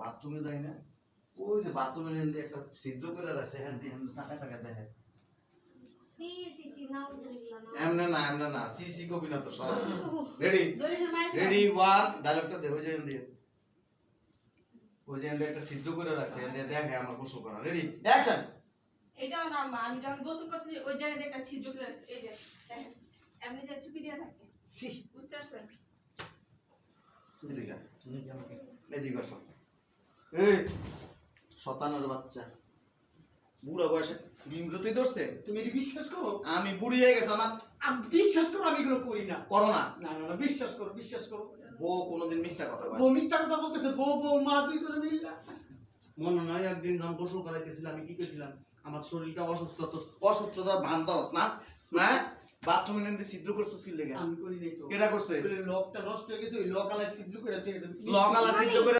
বাথরুমে যাই না ওই যে বাথরুমের এন্ডে একটা ছিদ্র করে রাখছে হ্যাঁ দিয়ে টাকা টাকা দেখে সি সি সি নাও জুরিলা না এমনে না সি সি কপি না তো সব রেডি রেডি ওয়ান ডায়লগটা দে ওই যে এন্ডে ওই যে এন্ডে একটা ছিদ্র করে রাখছে এন্ডে দেখে আমার গোসল করা রেডি অ্যাকশন এটাও না মা আমি যখন গোসল করতে যাই ওই জায়গায় একটা ছিদ্র করে আছে এই যে দেখেন এমনি যে চুপি দিয়ে থাকে সি বুঝতে পারছেন এদিকে এদিকে আসো এই শতানের বাচ্চা বুড়া বয়সে ডিম জতি ধরছে তুমি কি বিশ্বাস করো আমি বুড়ি হয়ে গেছ না আমি বিশ্বাস করো আমি এগুলো করি না করো না না না না বিশ্বাস করো বউ কোনোদিন মিথ্যা কথা বলে বউ মিথ্যা কথা বলতেছে বউ মা দুই জনে মিললা মনে নয় একদিন যখন গোসল করাইতেছিলাম আমি কি করেছিলাম আমার শরীরটা অসুস্থতার ভান দাওস না না বাথরুমে নিতে ছিদ্র করছিস কি লেগে আমি করি নাই তো কেডা করছে লকটা নষ্ট হয়ে গেছে ওই লক আলা ছিদ্র করে দিয়েছে লক আলা ছিদ্র করে